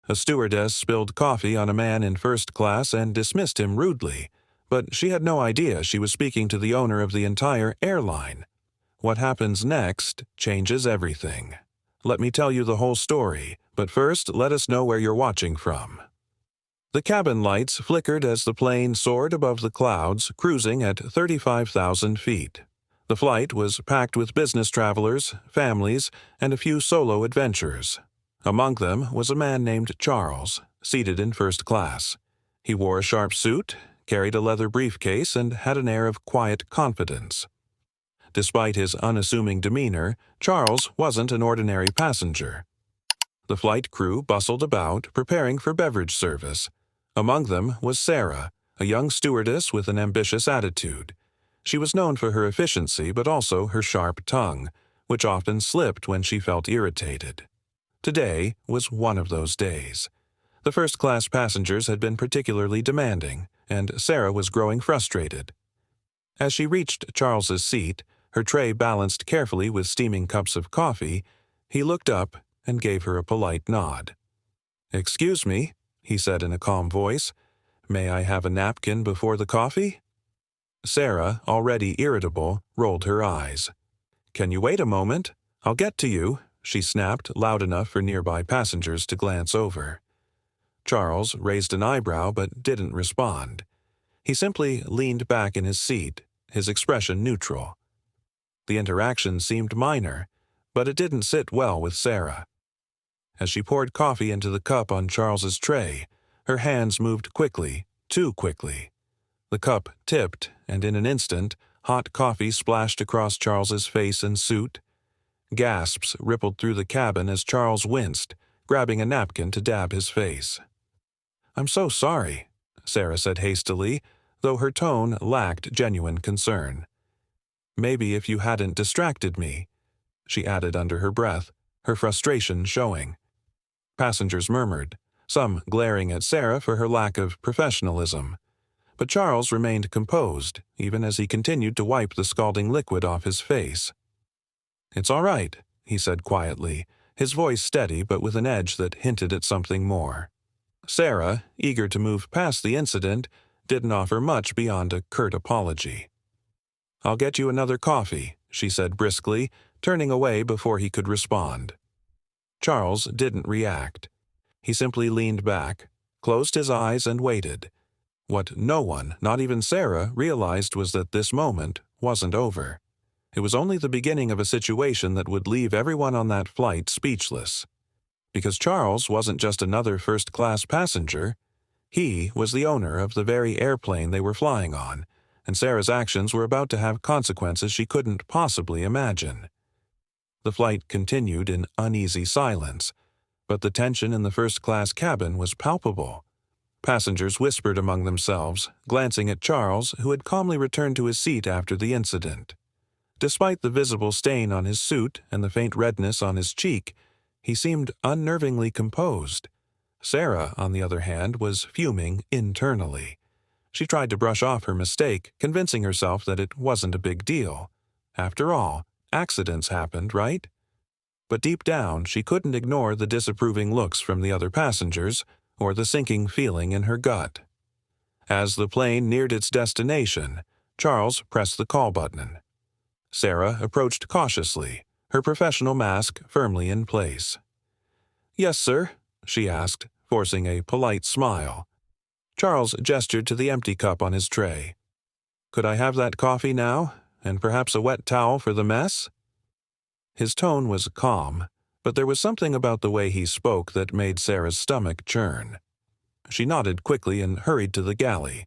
A stewardess spilled coffee on a man in first class and dismissed him rudely, but she had no idea she was speaking to the owner of the entire airline. What happens next changes everything. Let me tell you the whole story, but first let us know where you're watching from. The cabin lights flickered as the plane soared above the clouds, cruising at 35,000 feet. The flight was packed with business travelers, families, and a few solo adventurers. Among them was a man named Charles, seated in first class. He wore a sharp suit, carried a leather briefcase, and had an air of quiet confidence. Despite his unassuming demeanor, Charles wasn't an ordinary passenger. The flight crew bustled about, preparing for beverage service. Among them was Sarah, a young stewardess with an ambitious attitude. She was known for her efficiency but also her sharp tongue, which often slipped when she felt irritated. Today was one of those days. The first-class passengers had been particularly demanding, and Sarah was growing frustrated. As she reached Charles's seat, her tray balanced carefully with steaming cups of coffee, he looked up and gave her a polite nod. "Excuse me," he said in a calm voice. "May I have a napkin before the coffee?" Sarah, already irritable, rolled her eyes. "Can you wait a moment? I'll get to you," she snapped loud enough for nearby passengers to glance over. Charles raised an eyebrow but didn't respond. He simply leaned back in his seat, his expression neutral. The interaction seemed minor, but it didn't sit well with Sarah. As she poured coffee into the cup on Charles's tray, her hands moved quickly, too quickly. The cup tipped, and in an instant, hot coffee splashed across Charles's face and suit. Gasps rippled through the cabin as Charles winced, grabbing a napkin to dab his face. "I'm so sorry," Sarah said hastily, though her tone lacked genuine concern. "Maybe if you hadn't distracted me," she added under her breath, her frustration showing. Passengers murmured, some glaring at Sarah for her lack of professionalism. But Charles remained composed, even as he continued to wipe the scalding liquid off his face. "It's all right," he said quietly, his voice steady but with an edge that hinted at something more. Sarah, eager to move past the incident, didn't offer much beyond a curt apology. "I'll get you another coffee," she said briskly, turning away before he could respond. Charles didn't react. He simply leaned back, closed his eyes, and waited. What no one, not even Sarah, realized was that this moment wasn't over. It was only the beginning of a situation that would leave everyone on that flight speechless. Because Charles wasn't just another first-class passenger. He was the owner of the very airplane they were flying on, and Sarah's actions were about to have consequences she couldn't possibly imagine. The flight continued in uneasy silence, but the tension in the first-class cabin was palpable. Passengers whispered among themselves, glancing at Charles, who had calmly returned to his seat after the incident. Despite the visible stain on his suit and the faint redness on his cheek, he seemed unnervingly composed. Sarah, on the other hand, was fuming internally. She tried to brush off her mistake, convincing herself that it wasn't a big deal. After all, accidents happened, right? But deep down, she couldn't ignore the disapproving looks from the other passengers, or the sinking feeling in her gut. As the plane neared its destination, Charles pressed the call button. Sarah approached cautiously, her professional mask firmly in place. "Yes, sir?" she asked, forcing a polite smile. Charles gestured to the empty cup on his tray. "Could I have that coffee now, and perhaps a wet towel for the mess?" His tone was calm, but there was something about the way he spoke that made Sarah's stomach churn. She nodded quickly and hurried to the galley.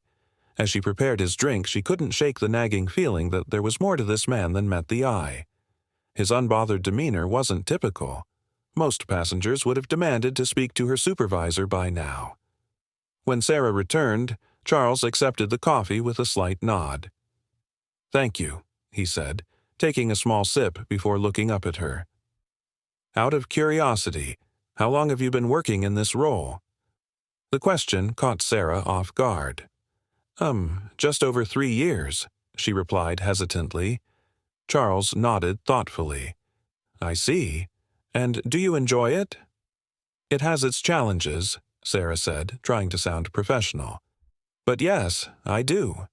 As she prepared his drink, she couldn't shake the nagging feeling that there was more to this man than met the eye. His unbothered demeanor wasn't typical. Most passengers would have demanded to speak to her supervisor by now. When Sarah returned, Charles accepted the coffee with a slight nod. "Thank you," he said, taking a small sip before looking up at her. "Out of curiosity, how long have you been working in this role?" The question caught Sarah off guard. Just over 3 years," she replied hesitantly. Charles nodded thoughtfully. "I see. And do you enjoy it?" It has its challenges, Sarah said, trying to sound professional. But yes, I do.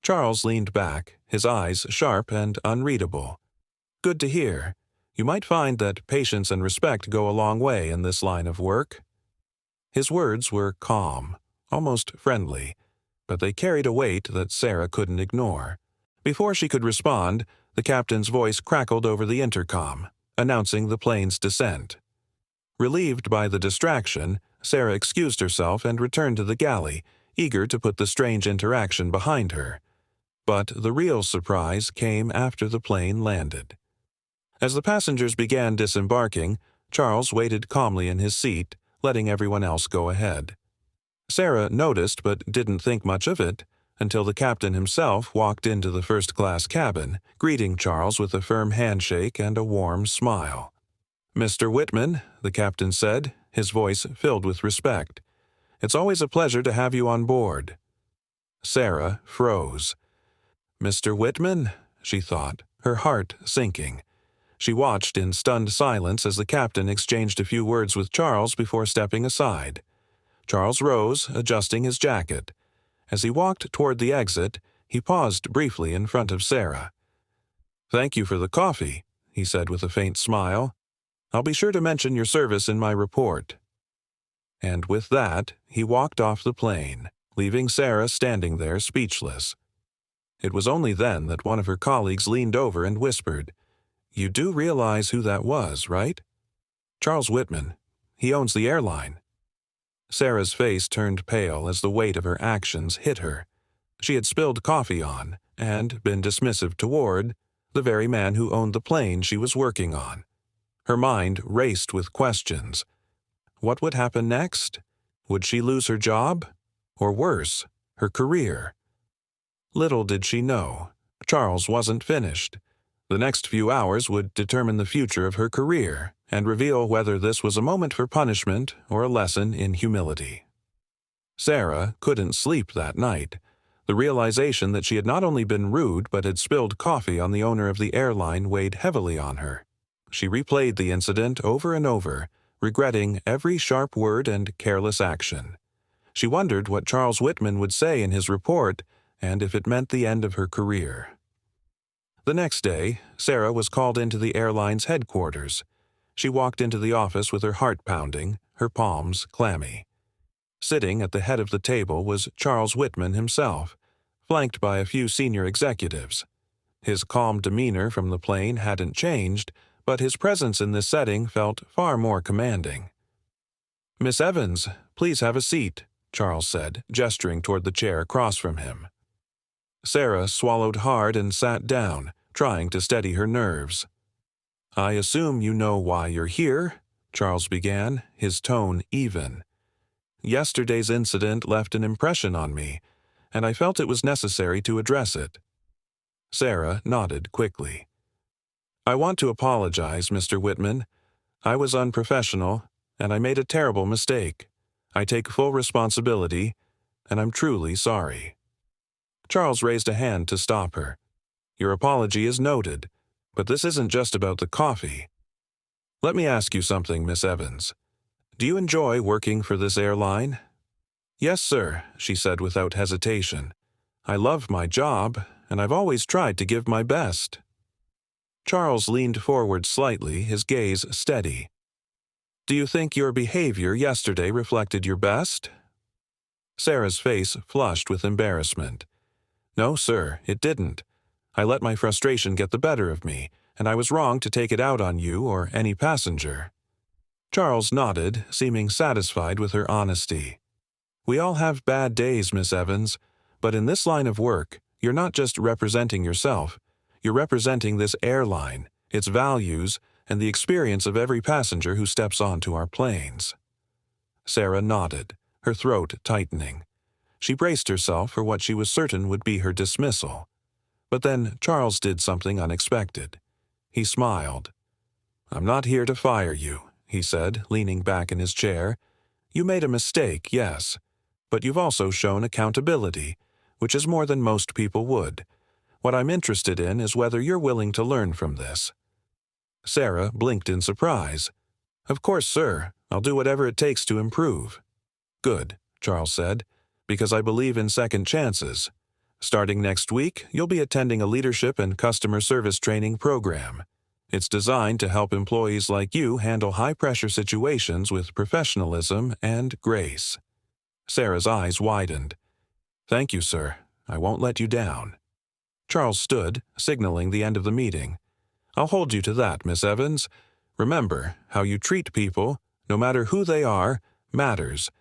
Charles leaned back, his eyes sharp and unreadable. Good to hear. You might find that patience and respect go a long way in this line of work. His words were calm, almost friendly, but they carried a weight that Sarah couldn't ignore. Before she could respond, the captain's voice crackled over the intercom, announcing the plane's descent. Relieved by the distraction, Sarah excused herself and returned to the galley, eager to put the strange interaction behind her. But the real surprise came after the plane landed. As the passengers began disembarking, Charles waited calmly in his seat, letting everyone else go ahead. Sarah noticed but didn't think much of it until the captain himself walked into the first-class cabin, greeting Charles with a firm handshake and a warm smile. "Mr. Whitman," the captain said, his voice filled with respect, "it's always a pleasure to have you on board." Sarah froze. "Mr. Whitman?" she thought, her heart sinking. She watched in stunned silence as the captain exchanged a few words with Charles before stepping aside. Charles rose, adjusting his jacket. As he walked toward the exit, he paused briefly in front of Sarah. "Thank you for the coffee," he said with a faint smile. "I'll be sure to mention your service in my report." And with that, he walked off the plane, leaving Sarah standing there speechless. It was only then that one of her colleagues leaned over and whispered, "You do realize who that was, right?" "Charles Whitman. He owns the airline." Sarah's face turned pale as the weight of her actions hit her. She had spilled coffee on, and been dismissive toward, the very man who owned the plane she was working on. Her mind raced with questions. What would happen next? Would she lose her job? Or worse, her career? Little did she know, Charles wasn't finished. The next few hours would determine the future of her career and reveal whether this was a moment for punishment or a lesson in humility. Sarah couldn't sleep that night. The realization that she had not only been rude but had spilled coffee on the owner of the airline weighed heavily on her. She replayed the incident over and over, regretting every sharp word and careless action. She wondered what Charles Whitman would say in his report and if it meant the end of her career. The next day, Sarah was called into the airline's headquarters. She walked into the office with her heart pounding, her palms clammy. Sitting at the head of the table was Charles Whitman himself, flanked by a few senior executives. His calm demeanor from the plane hadn't changed, but his presence in this setting felt far more commanding. "Miss Evans, please have a seat," Charles said, gesturing toward the chair across from him. Sarah swallowed hard and sat down, trying to steady her nerves. "I assume you know why you're here," Charles began, his tone even. "Yesterday's incident left an impression on me, and I felt it was necessary to address it." Sarah nodded quickly. "I want to apologize, Mr. Whitman. I was unprofessional, and I made a terrible mistake. I take full responsibility, and I'm truly sorry." Charles raised a hand to stop her. "Your apology is noted, but this isn't just about the coffee. Let me ask you something, Miss Evans. Do you enjoy working for this airline?" "Yes, sir," she said without hesitation. "I love my job, and I've always tried to give my best." Charles leaned forward slightly, his gaze steady. "Do you think your behavior yesterday reflected your best?" Sarah's face flushed with embarrassment. "No, sir, it didn't. I let my frustration get the better of me, and I was wrong to take it out on you or any passenger." Charles nodded, seeming satisfied with her honesty. "We all have bad days, Miss Evans, but in this line of work, you're not just representing yourself. You're representing this airline, its values, and the experience of every passenger who steps onto our planes." Sarah nodded, her throat tightening. She braced herself for what she was certain would be her dismissal. But then Charles did something unexpected. He smiled. "I'm not here to fire you," he said, leaning back in his chair. "You made a mistake, yes, but you've also shown accountability, which is more than most people would. What I'm interested in is whether you're willing to learn from this." Sarah blinked in surprise. "Of course, sir. I'll do whatever it takes to improve." "Good," Charles said, "because I believe in second chances. Starting next week, you'll be attending a leadership and customer service training program. It's designed to help employees like you handle high-pressure situations with professionalism and grace." Sarah's eyes widened. "Thank you, sir. I won't let you down." Charles stood, signaling the end of the meeting. "I'll hold you to that, Miss Evans. Remember, how you treat people, no matter who they are, matters.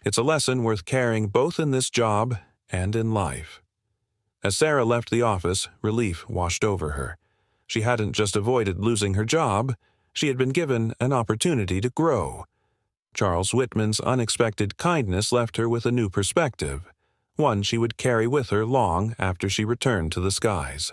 It's a lesson worth carrying both in this job and in life." As Sarah left the office, relief washed over her. She hadn't just avoided losing her job, she had been given an opportunity to grow. Charles Whitman's unexpected kindness left her with a new perspective, one she would carry with her long after she returned to the skies.